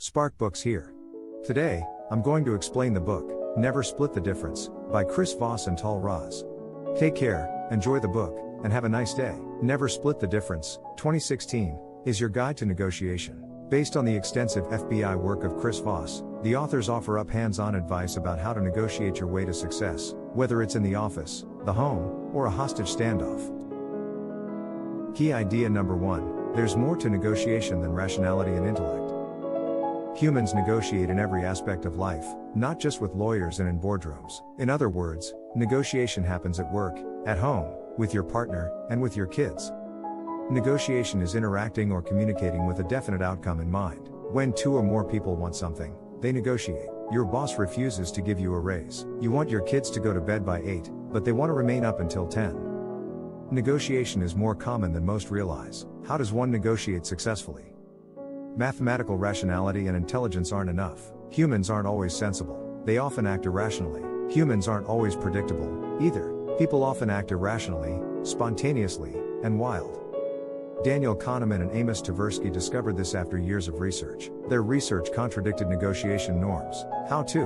Spark Books here. Today, I'm going to explain the book, Never Split the Difference, by Chris Voss and Tahl. Take care, enjoy the book, and have a nice day. Never Split the Difference, 2016, is your guide to negotiation. Based on the extensive FBI work of Chris Voss, the authors offer up hands-on advice about how to negotiate your way to success, whether it's in the office, the home, or a hostage standoff. Key idea number 1, there's more to negotiation than rationality and intellect. Humans negotiate in every aspect of life, not just with lawyers and in boardrooms. In other words, negotiation happens at work, at home, with your partner, and with your kids. Negotiation is interacting or communicating with a definite outcome in mind. When 2 or more people want something, they negotiate. Your boss refuses to give you a raise. You want your kids to go to bed by 8, but they want to remain up until 10. Negotiation is more common than most realize. How does one negotiate successfully? Mathematical rationality and intelligence aren't enough. Humans aren't always sensible. They often act irrationally. Humans aren't always predictable, either. People often act irrationally, spontaneously, and wild. Daniel Kahneman and Amos Tversky discovered this after years of research. Their research contradicted negotiation norms. How to?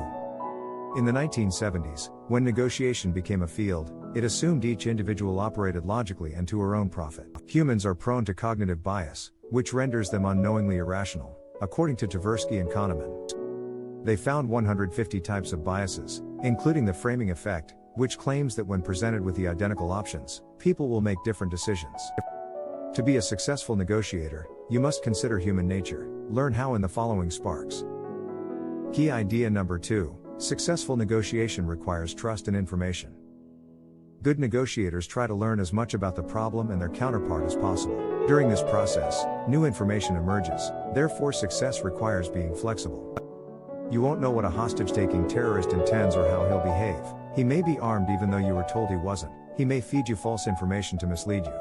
In the 1970s, when negotiation became a field, it assumed each individual operated logically and to her own profit. Humans are prone to cognitive bias, which renders them unknowingly irrational, according to Tversky and Kahneman. They found 150 types of biases, including the framing effect, which claims that when presented with the identical options, people will make different decisions. To be a successful negotiator, you must consider human nature. Learn how in the following sparks. Key idea number 2, successful negotiation requires trust and information. Good negotiators try to learn as much about the problem and their counterpart as possible. During this process, new information emerges, therefore success requires being flexible. You won't know what a hostage-taking terrorist intends or how he'll behave. He may be armed even though you were told he wasn't. He may feed you false information to mislead you.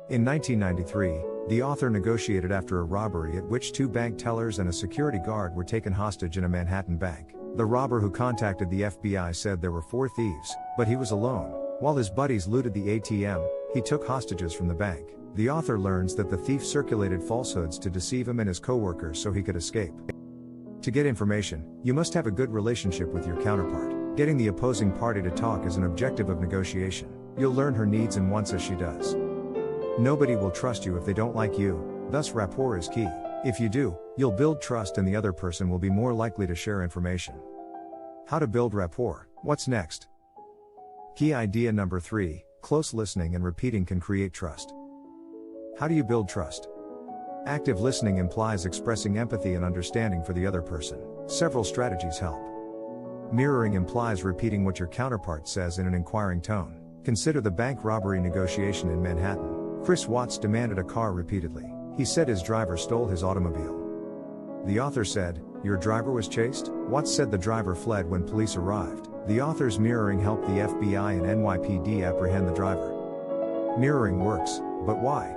In 1993, the author negotiated after a robbery at which 2 bank tellers and a security guard were taken hostage in a Manhattan bank. The robber who contacted the FBI said there were 4 thieves, but he was alone. While his buddies looted the ATM, he took hostages from the bank. The author learns that the thief circulated falsehoods to deceive him and his co-workers so he could escape. To get information, you must have a good relationship with your counterpart. Getting the opposing party to talk is an objective of negotiation. You'll learn her needs and wants as she does. Nobody will trust you if they don't like you, thus rapport is key. If you do, you'll build trust and the other person will be more likely to share information. How to build rapport? What's next? Key idea number 3, close listening and repeating can create trust. How do you build trust? Active listening implies expressing empathy and understanding for the other person. Several strategies help. Mirroring implies repeating what your counterpart says in an inquiring tone. Consider the bank robbery negotiation in Manhattan. Chris Watts demanded a car repeatedly. He said his driver stole his automobile. The author said, "Your driver was chased?" Watts said the driver fled when police arrived. The author's mirroring helped the FBI and NYPD apprehend the driver. Mirroring works, but why?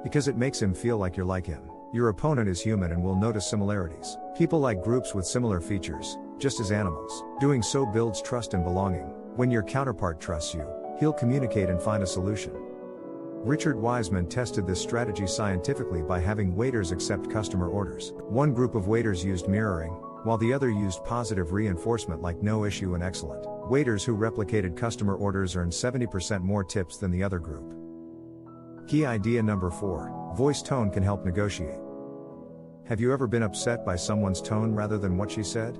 Because it makes him feel like you're like him. Your opponent is human and will notice similarities. People like groups with similar features, just as animals. Doing so builds trust and belonging. When your counterpart trusts you, he'll communicate and find a solution. Richard Wiseman tested this strategy scientifically by having waiters accept customer orders. One group of waiters used mirroring, while the other used positive reinforcement like no issue and excellent. Waiters who replicated customer orders earned 70% more tips than the other group. Key idea number 4, voice tone can help negotiate. Have you ever been upset by someone's tone rather than what she said?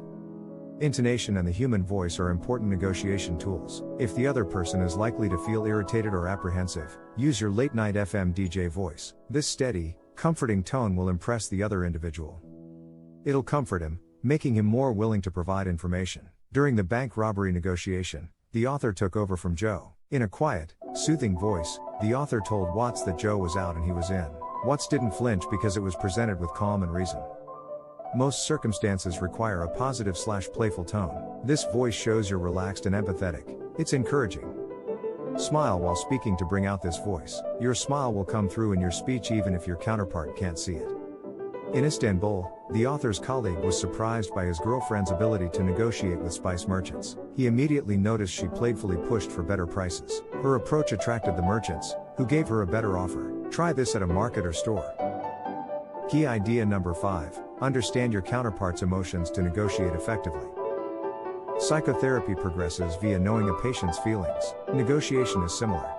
Intonation and the human voice are important negotiation tools. If the other person is likely to feel irritated or apprehensive, use your late-night FM DJ voice. This steady, comforting tone will impress the other individual. It'll comfort him, making him more willing to provide information. During the bank robbery negotiation, the author took over from Joe. In a quiet, soothing voice, the author told Watts that Joe was out and he was in. Watts didn't flinch because it was presented with calm and reason. Most circumstances require a positive/playful tone. This voice shows you're relaxed and empathetic. It's encouraging. Smile while speaking to bring out this voice. Your smile will come through in your speech even if your counterpart can't see it. In Istanbul, the author's colleague was surprised by his girlfriend's ability to negotiate with spice merchants. He immediately noticed she playfully pushed for better prices. Her approach attracted the merchants, who gave her a better offer. Try this at a market or store. Key idea number 5, understand your counterpart's emotions to negotiate effectively. Psychotherapy progresses via knowing a patient's feelings. Negotiation is similar.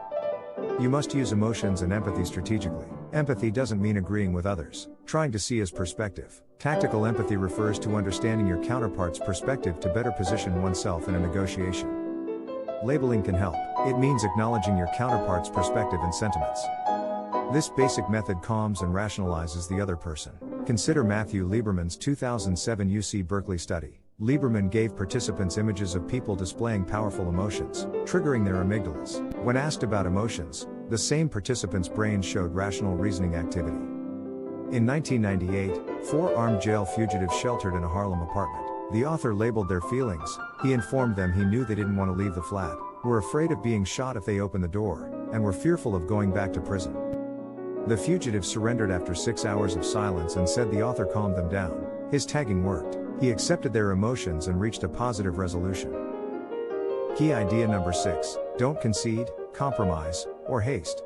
You must use emotions and empathy strategically. Empathy doesn't mean agreeing with others, trying to see his perspective. Tactical empathy refers to understanding your counterpart's perspective to better position oneself in a negotiation. Labeling can help. It means acknowledging your counterpart's perspective and sentiments. This basic method calms and rationalizes the other person. Consider Matthew Lieberman's 2007 UC Berkeley study. Lieberman gave participants images of people displaying powerful emotions, triggering their amygdalas. When asked about emotions, the same participants' brains showed rational reasoning activity. In 1998, 4 armed jail fugitives sheltered in a Harlem apartment. The author labeled their feelings. He informed them he knew they didn't want to leave the flat, were afraid of being shot if they opened the door, and were fearful of going back to prison. The fugitives surrendered after 6 hours of silence and said the author calmed them down. His tagging worked. He accepted their emotions and reached a positive resolution. Key idea number 6, don't concede, compromise, or haste.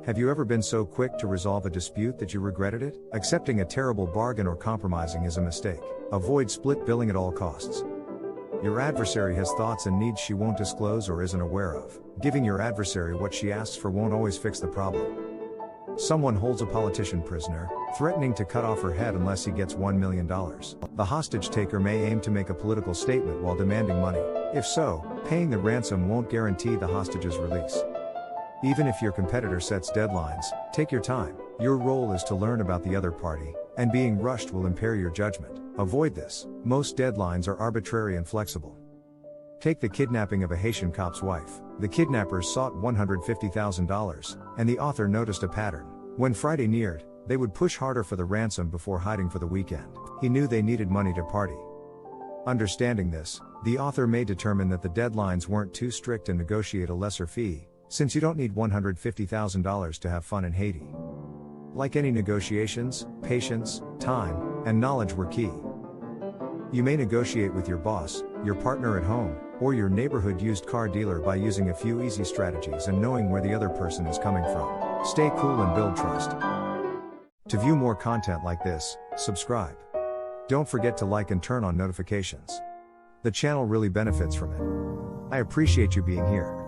Have you ever been so quick to resolve a dispute that you regretted it? Accepting a terrible bargain or compromising is a mistake. Avoid split billing at all costs. Your adversary has thoughts and needs she won't disclose or isn't aware of. Giving your adversary what she asks for won't always fix the problem. Someone holds a politician prisoner, threatening to cut off her head unless he gets $1 million. The hostage taker may aim to make a political statement while demanding money. If so, paying the ransom won't guarantee the hostage's release. Even if your competitor sets deadlines, take your time. Your role is to learn about the other party, and being rushed will impair your judgment. Avoid this. Most deadlines are arbitrary and flexible. Take the kidnapping of a Haitian cop's wife. The kidnappers sought $150,000, and the author noticed a pattern. When Friday neared, they would push harder for the ransom before hiding for the weekend. He knew they needed money to party. Understanding this, the author may determine that the deadlines weren't too strict and negotiate a lesser fee, since you don't need $150,000 to have fun in Haiti. Like any negotiations, patience, time, and knowledge were key. You may negotiate with your boss, your partner at home, or your neighborhood used car dealer by using a few easy strategies and knowing where the other person is coming from. Stay cool and build trust. To view more content like this, subscribe. Don't forget to like and turn on notifications. The channel really benefits from it. I appreciate you being here.